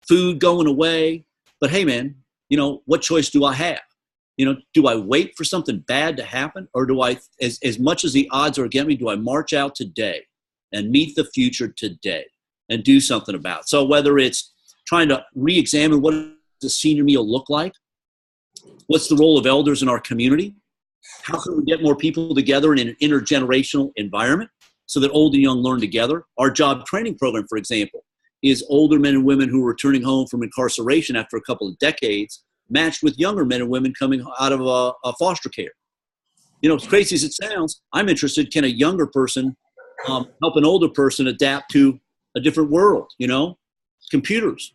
food going away. But hey, man, you know, what choice do I have? You know, do I wait for something bad to happen? Or do I, as much as the odds are against me, do I march out today and meet the future today and do something about it? So whether it's trying to re-examine what does a senior meal look like, what's the role of elders in our community, how can we get more people together in an intergenerational environment so that old and young learn together? Our job training program, for example, is older men and women who are returning home from incarceration after a couple of decades, matched with younger men and women coming out of a foster care. You know, as crazy as it sounds, I'm interested, can a younger person help an older person adapt to a different world, you know, computers.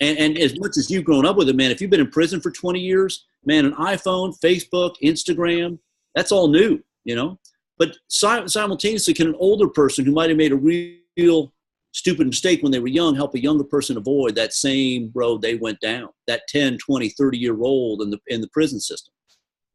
And as much as you've grown up with it, man, if you've been in prison for 20 years, man, an iPhone, Facebook, Instagram, that's all new, you know. But simultaneously, can an older person who might have made a real stupid mistake when they were young help a younger person avoid that same road they went down, that 10, 20, 30-year-old in the prison system?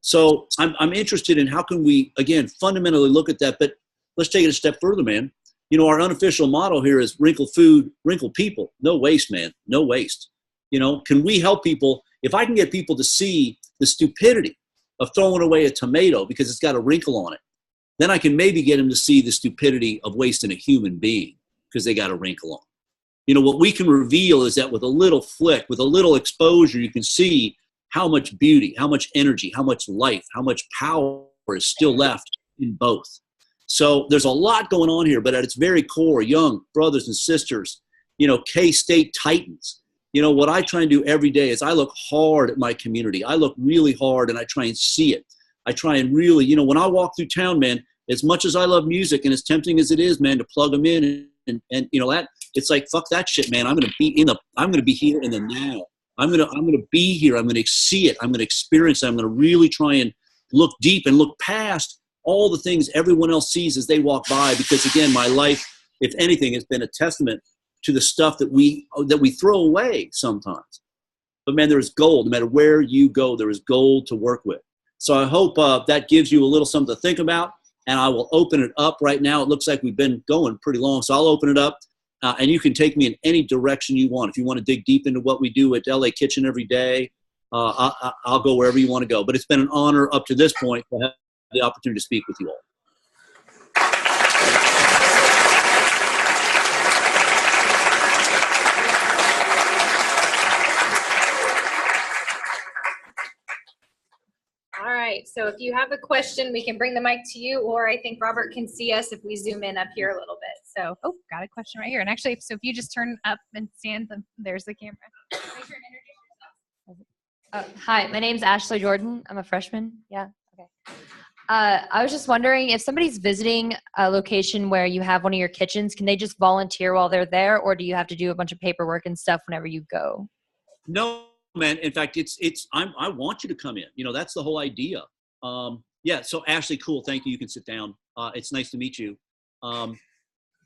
So I'm interested in how can we, again, fundamentally look at that. But let's take it a step further, man. You know, our unofficial motto here is wrinkle food, wrinkle people. No waste, man. No waste. You know, can we help people? If I can get people to see the stupidity of throwing away a tomato because it's got a wrinkle on it, then I can maybe get them to see the stupidity of wasting a human being because they got a wrinkle on. You know, what we can reveal is that with a little flick, with a little exposure, you can see how much beauty, how much energy, how much life, how much power is still left in both. So there's a lot going on here, but at its very core, young brothers and sisters, you know, K-State Titans, you know, what I try and do every day is I look hard at my community. I look really hard and I try and see it. I try and really, you know, when I walk through town, man, as much as I love music and as tempting as it is, man, to plug them in and you know, that it's like, fuck that shit, man. I'm going to be here in the now. I'm going to be here. I'm going to see it. I'm going to experience it. I'm going to really try and look deep and look past all the things everyone else sees as they walk by. Because again, my life, if anything, has been a testament to the stuff that we throw away sometimes. But man, there is gold. No matter where you go, there is gold to work with. So I hope that gives you a little something to think about. And I will open it up right now. It looks like we've been going pretty long. So I'll open it up. And you can take me in any direction you want. If you want to dig deep into what we do at LA Kitchen every day, I'll go wherever you want to go. But it's been an honor up to this point to have the opportunity to speak with you all. All right, so if you have a question, we can bring the mic to you, or I think Robert can see us if we zoom in up here a little bit. So, oh, got a question right here. And actually, so if you just turn up and stand, there's the camera. Hi, my name's Ashley Jordan. I'm a freshman. Yeah, okay. I was just wondering if somebody's visiting a location where you have one of your kitchens, can they just volunteer while they're there, or do you have to do a bunch of paperwork and stuff whenever you go? No, man. In fact, I want you to come in. You know, that's the whole idea. Yeah. So Ashley, cool. Thank you. You can sit down. It's nice to meet you.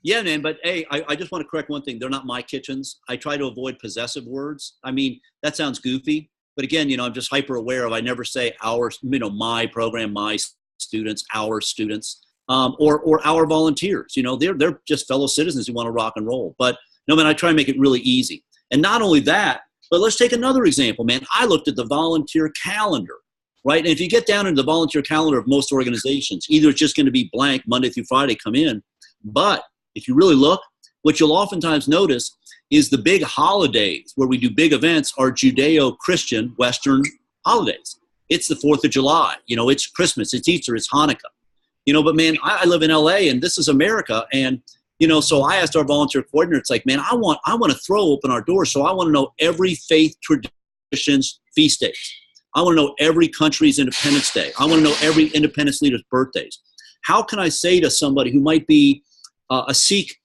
Yeah, man. But hey, I just want to correct one thing. They're not my kitchens. I try to avoid possessive words. I mean, that sounds goofy, but again, you know, I'm just hyper aware of, I never say our, you know, my program, my students, our students, or our volunteers. You know, they're just fellow citizens who want to rock and roll. But no, man, I try and make it really easy. And not only that, but let's take another example, man. I looked at the volunteer calendar, right? And if you get down into the volunteer calendar of most organizations, either it's just going to be blank Monday through Friday, come in. But if you really look, what you'll oftentimes notice is the big holidays where we do big events are Judeo-Christian Western holidays. It's the 4th of July. You know, it's Christmas, it's Easter, it's Hanukkah. You know, but man, I live in LA and this is America. And you know, so I asked our volunteer coordinator, it's like, man, I want to throw open our doors. So I want to know every faith tradition's feast days. I want to know every country's Independence Day. I want to know every independence leader's birthdays. How can I say to somebody who might be a Sikh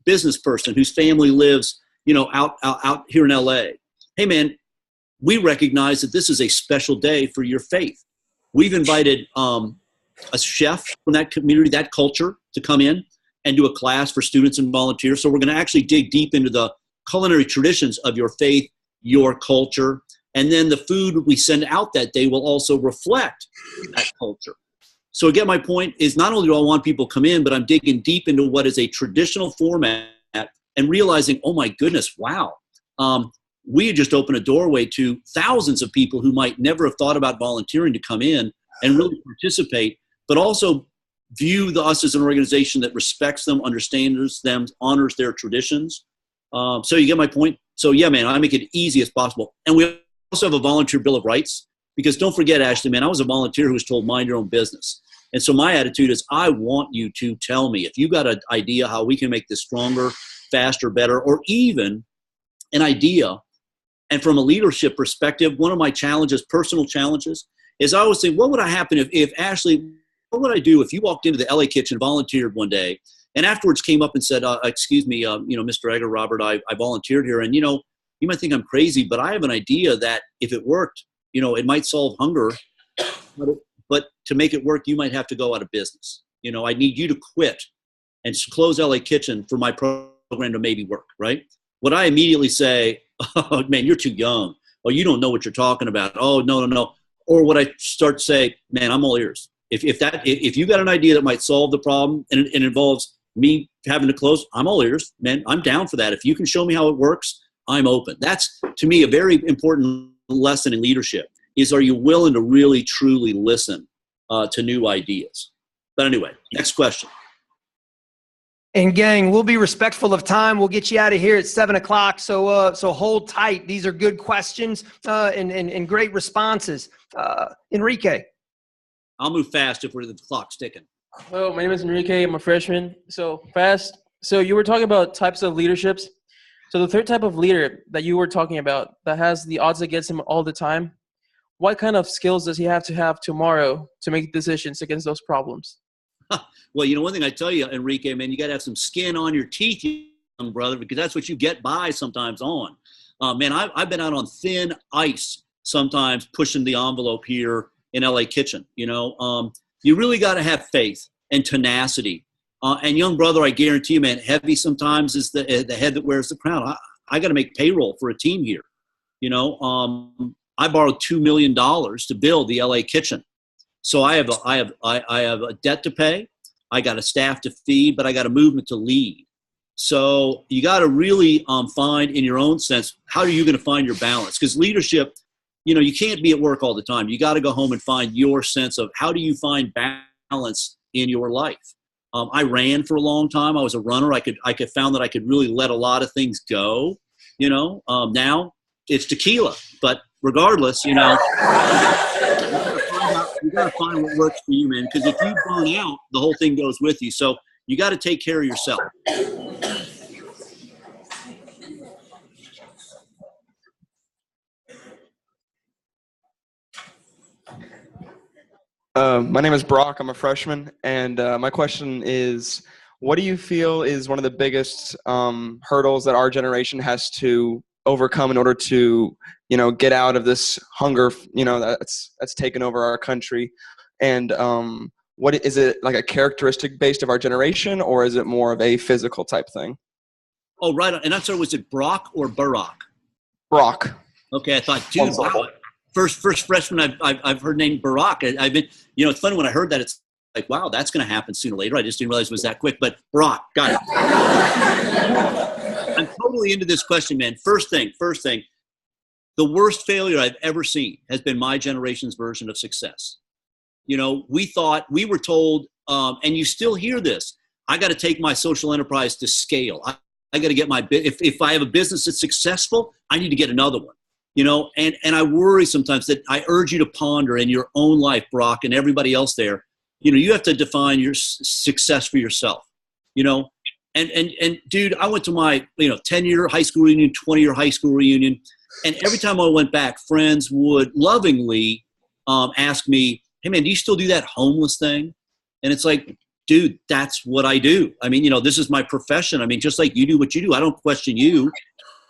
business person whose family lives, you know, out here in LA, hey man, we recognize that this is a special day for your faith. We've invited a chef from that community, that culture, to come in and do a class for students and volunteers. So we're going to actually dig deep into the culinary traditions of your faith, your culture, and then the food we send out that day will also reflect that culture. So again, my point is not only do I want people to come in, but I'm digging deep into what is a traditional format and realizing, oh my goodness, wow. We just opened a doorway to thousands of people who might never have thought about volunteering to come in and really participate, but also view us as an organization that respects them, understands them, honors their traditions. So you get my point? So yeah, man, I make it easy as possible. And we also have a volunteer bill of rights, because don't forget, Ashley, man, I was a volunteer who was told mind your own business. And so my attitude is I want you to tell me if you got an idea how we can make this stronger, faster, better, or even an idea. And from a leadership perspective, one of my challenges, personal challenges, is I always think, what would happen if Ashley, what would I do if you walked into the LA Kitchen, volunteered one day, and afterwards came up and said, excuse me, you know, Mr. Egger, Robert, I volunteered here. And, you know, you might think I'm crazy, but I have an idea that if it worked, you know, it might solve hunger, but to make it work, you might have to go out of business. I need you to quit and close LA Kitchen for my program to maybe work, right? Would I immediately say, oh, man, you're too young. Oh, you don't know what you're talking about. Oh, no. Or would I start to say, man, I'm all ears. If you got an idea that might solve the problem and it involves me having to close, I'm all ears, man. I'm down for that. If you can show me how it works, I'm open. That's, to me, a very important lesson in leadership is, are you willing to really, truly listen to new ideas? But anyway, next question. And gang, we'll be respectful of time. We'll get you out of here at 7 o'clock. So hold tight. These are good questions and great responses. Enrique. I'll move fast if the clock's ticking. Hello, my name is Enrique. I'm a freshman. So fast. So you were talking about types of leaderships. So the third type of leader that you were talking about that has the odds against him all the time, what kind of skills does he have tomorrow to make decisions against those problems? Well, one thing I tell you, Enrique, man, you got to have some skin on your teeth, young brother, because that's what you get by sometimes on. Man, I've been out on thin ice sometimes pushing the envelope here in LA Kitchen. You really got to have faith and tenacity. And young brother, I guarantee you, man, heavy sometimes is the head that wears the crown. I got to make payroll for a team here. I borrowed $2 million to build the LA Kitchen. So I have a debt to pay. I got a staff to feed, but I got a movement to lead. So you got to really find in your own sense, how are you going to find your balance? Because leadership, you can't be at work all the time. You got to go home and find your sense of how do you find balance in your life. I ran for a long time. I was a runner. I found that I could really let a lot of things go. Now it's tequila, but regardless, you got to find what works for you, man. Because if you burn out, the whole thing goes with you. So you got to take care of yourself. My name is Brock. I'm a freshman, and my question is, what do you feel is one of the biggest hurdles that our generation has to overcome in order to, get out of this hunger, that's taken over our country? And what is it, like a characteristic based of our generation, or is it more of a physical type thing? Oh, right. And I'm sorry, was it Brock or Barack? Brock. Okay, I thought, dude, wow. First freshman I've heard named Barack. I've been, it's funny when I heard that, it's like, wow, that's going to happen sooner or later. I just didn't realize it was that quick. But Barack, got it. I'm totally into this question, man. First thing, the worst failure I've ever seen has been my generation's version of success. We were told, and you still hear this, I got to take my social enterprise to scale. I got to get if I have a business that's successful, I need to get another one. And I worry sometimes that I urge you to ponder in your own life, Brock, and everybody else there, you have to define your success for yourself, and dude, I went to my, 10-year high school reunion, 20-year high school reunion. And every time I went back, friends would lovingly ask me, hey man, do you still do that homeless thing? And it's like, dude, that's what I do. I mean, this is my profession. I mean, just like you do what you do, I don't question you.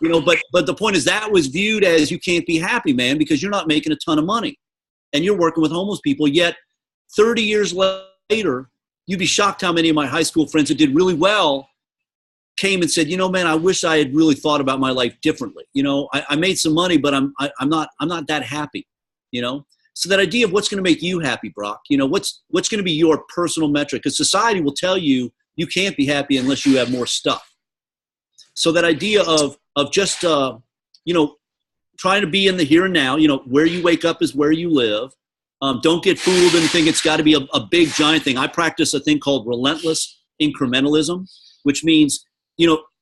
But the point is that was viewed as you can't be happy, man, because you're not making a ton of money and you're working with homeless people. Yet 30 years later, you'd be shocked how many of my high school friends that did really well came and said, man, I wish I had really thought about my life differently. I made some money, but I'm not that happy, So that idea of what's going to make you happy, Brock, what's going to be your personal metric? Because society will tell you you can't be happy unless you have more stuff. So that idea of just, trying to be in the here and now, where you wake up is where you live. Don't get fooled and think it's got to be a big, giant thing. I practice a thing called relentless incrementalism, which means,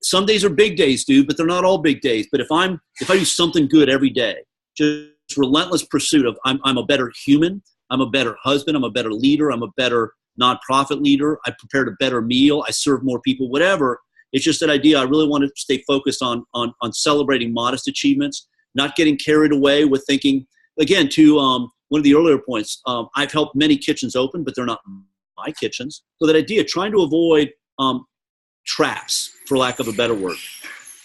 some days are big days, dude, but they're not all big days. But if I do something good every day, just relentless pursuit of I'm a better human, I'm a better husband, I'm a better leader, I'm a better nonprofit leader, I prepared a better meal, I serve more people, whatever. It's just that idea. I really want to stay focused on celebrating modest achievements, not getting carried away with thinking, again, to one of the earlier points, I've helped many kitchens open, but they're not my kitchens. So that idea, trying to avoid traps, for lack of a better word.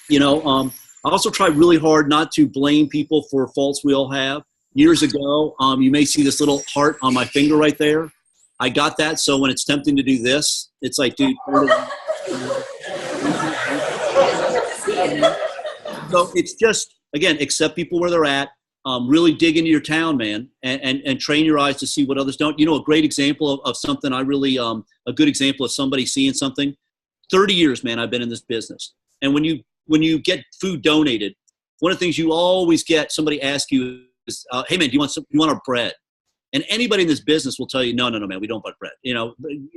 I also try really hard not to blame people for faults we all have. Years ago, you may see this little heart on my finger right there. I got that. So when it's tempting to do this, it's like, dude. So it's just, again, accept people where they're at. Really dig into your town, man, and train your eyes to see what others don't. You know, a great example of something I really, a good example of somebody seeing something. 30 years, man, I've been in this business. And when you get food donated, one of the things you always get somebody ask you is, hey, man, do you want our bread? And anybody in this business will tell you, no, man, we don't buy bread. You know,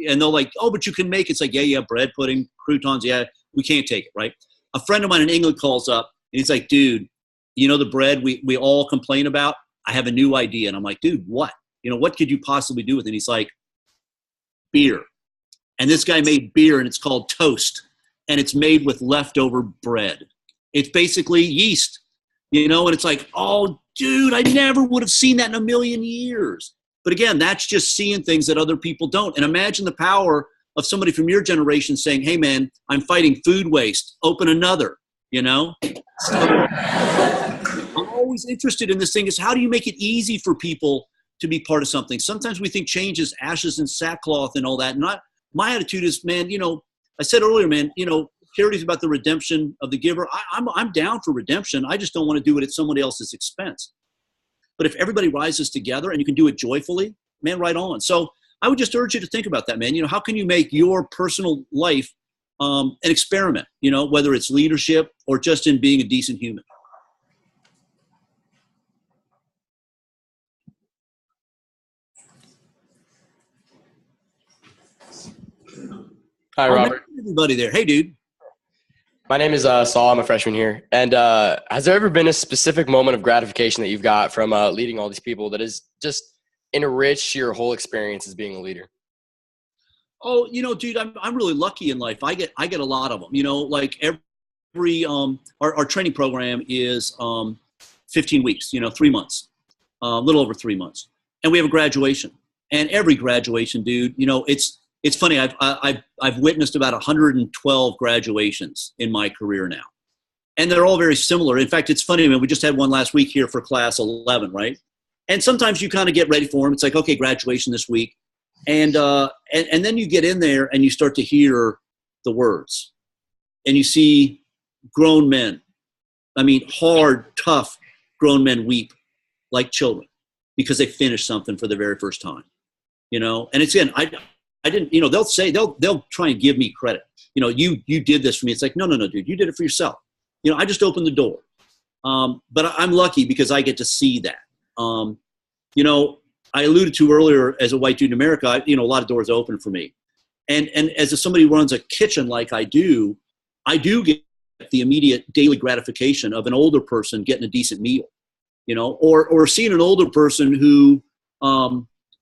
and they're like, oh, but you can make it. It's like, yeah, bread, pudding, croutons. Yeah, we can't take it, right? A friend of mine in England calls up and he's like, dude, you know the bread we all complain about? I have a new idea. And I'm like, dude, what? You know, what could you possibly do with it? And he's like, beer. And this guy made beer, and it's called Toast. And it's made with leftover bread. It's basically yeast, you know, and it's like, oh, dude, I never would have seen that in a million years. But again, that's just seeing things that other people don't. And imagine the power of somebody from your generation saying, hey, man, I'm fighting food waste. Open another, you know? So I'm always interested in this thing is how do you make it easy for people to be part of something? Sometimes we think change is ashes and sackcloth and all that. And my attitude is, man, you know, I said earlier, man, you know, charity is about the redemption of the giver. I'm down for redemption. I just don't want to do it at somebody else's expense. But if everybody rises together and you can do it joyfully, man, right on. So I would just urge you to think about that, man. You know, how can you make your personal life an experiment, you know, whether it's leadership or just in being a decent human? Hi, Robert. Everybody there. Hey, dude. My name is Saul. I'm a freshman here. And has there ever been a specific moment of gratification that you've got from leading all these people that has just enriched your whole experience as being a leader? Oh, you know, dude, I'm really lucky in life. I get a lot of them. You know, like every our training program is 15 weeks. You know, 3 months, a little over 3 months, and we have a graduation. And every graduation, dude, you know, it's funny. I've witnessed about 112 graduations in my career now, and they're all very similar. In fact, it's funny. I mean, we just had one last week here for class 11, right? And sometimes you kind of get ready for them. It's like, okay, graduation this week. And then you get in there and you start to hear the words and you see grown men. I mean, hard, tough grown men weep like children because they finished something for the very first time, you know? And it's, again, I didn't, you know, they'll try and give me credit. You know, you did this for me. It's like, no, dude, you did it for yourself. You know, I just opened the door. But I'm lucky because I get to see that. You know, I alluded to earlier, as a white dude in America, you know, a lot of doors open for me. And as somebody who runs a kitchen like I do get the immediate daily gratification of an older person getting a decent meal, you know, or seeing an older person who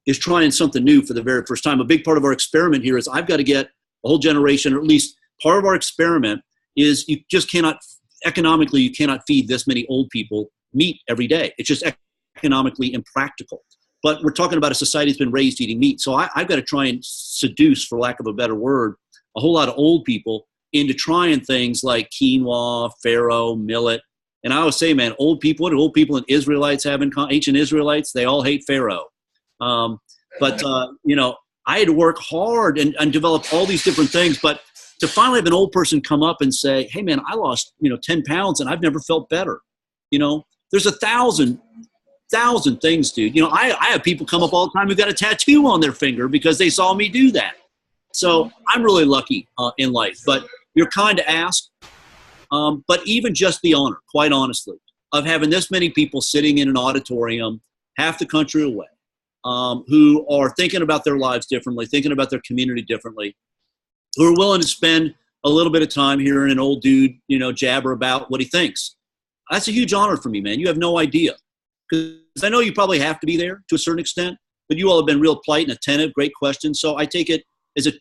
is trying something new for the very first time. A big part of our experiment here is I've got to get a whole generation, or at least part of our experiment is you just cannot, economically, you cannot feed this many old people meat every day. It's just economically impractical. But we're talking about a society that's been raised eating meat. So I've got to try and seduce, for lack of a better word, a whole lot of old people into trying things like quinoa, farro, millet. And I always say, man, old people, what do old people and Israelites have in common? Ancient Israelites, they all hate farro. You know, I had to work hard and develop all things. But to finally have an old person come up and say, hey, man, I lost, 10 pounds and I've never felt better. You know, there's 1,000 things, dude. You know, I have people come up all the time who got a tattoo on their finger because they saw me do that. So I'm really lucky in life. But you're kind to ask. But even just the honor, quite honestly, of having this many people sitting in an auditorium half the country away, who are thinking about their lives differently, thinking about their community differently, who are willing to spend a little bit of time hearing an old dude, jabber about what he thinks. That's a huge honor for me, man. You have no idea. Because I know you probably have to be there to a certain extent, but you all have been real polite and attentive, great questions. So I take it as a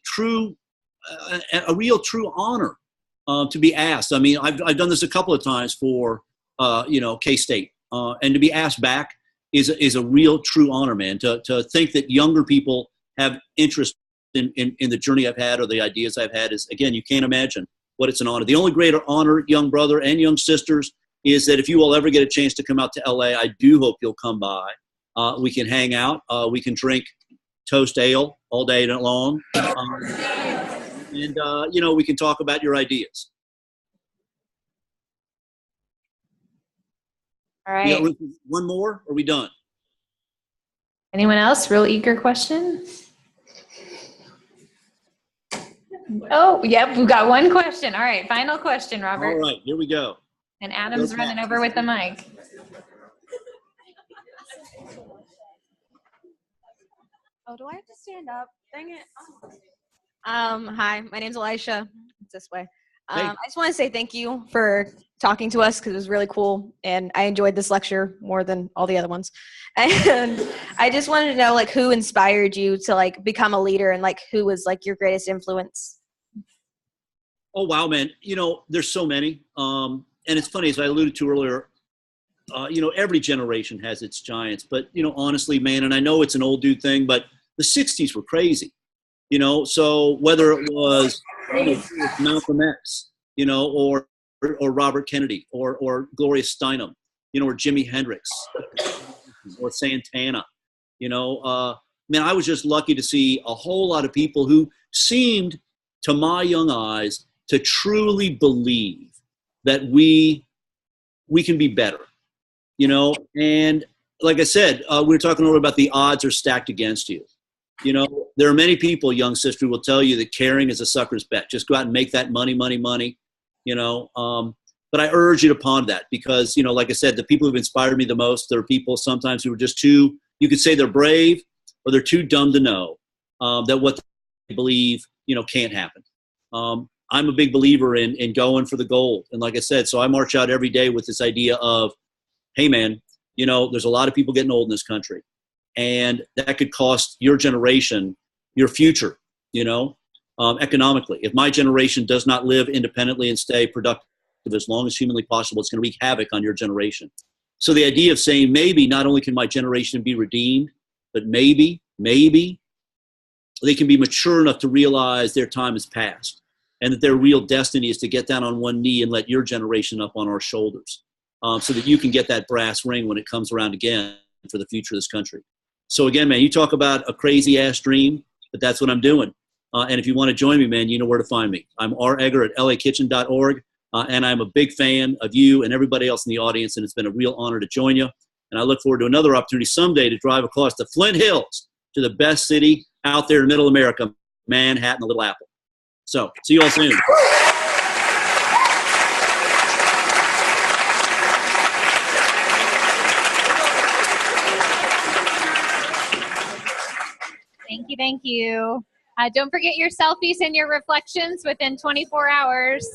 real true honor to be asked. I mean, I've done this a couple of times for, K-State. And to be asked back is a real true honor, man. To think that younger people have interest in the journey I've had or the ideas I've had is, again, you can't imagine what it's an honor. The only greater honor, young brother and young sisters, is that if you will ever get a chance to come out to LA, I do hope you'll come by. We can hang out. We can drink toast ale all day long. And we can talk about your ideas. All right. One more, or are we done? Anyone else? Real eager question? Oh, yep, we've got one question. All right, final question, Robert. All right, here we go. And Adam's running over with the mic. Oh, do I have to stand up? Dang it. Hi, my name's Elisha. It's this way. Hey. I just want to say thank you for talking to us because it was really cool, and I enjoyed this lecture more than all the other ones. And I just wanted to know, like, who inspired you to like become a leader, and like who was like your greatest influence? Oh wow, man! There's so many, and it's funny, as I alluded to earlier. Every generation has its giants, but honestly, man, and I know it's an old dude thing, but the '60s were crazy. So whether it was Malcolm X, or Robert Kennedy, or Gloria Steinem, or Jimi Hendrix, or Santana, man, I was just lucky to see a whole lot of people who seemed, to my young eyes, to truly believe that we can be better, and like I said, we were talking earlier about the odds are stacked against you. There are many people, young sister, who will tell you that caring is a sucker's bet. Just go out and make that money. But I urge you to ponder that because, like I said, the people who've inspired me the most, there are people sometimes who are just too, you could say they're brave or they're too dumb to know that what they believe, can't happen. I'm a big believer in going for the gold. And like I said, so I march out every day with this idea of, hey, man, there's a lot of people getting old in this country. And that could cost your generation your future, economically. If my generation does not live independently and stay productive as long as humanly possible, it's going to wreak havoc on your generation. So the idea of saying maybe not only can my generation be redeemed, but maybe they can be mature enough to realize their time has passed and that their real destiny is to get down on one knee and let your generation up on our shoulders so that you can get that brass ring when it comes around again for the future of this country. So again, man, you talk about a crazy ass dream, but that's what I'm doing. And if you want to join me, man, you know where to find me. I'm regger at lakitchen.org. And I'm a big fan of you and everybody else in the audience. And it's been a real honor to join you. And I look forward to another opportunity someday to drive across the Flint Hills to the best city out there in middle America, Manhattan, the Little Apple. So see you all soon. Thank you. Don't forget your selfies and your reflections within 24 hours.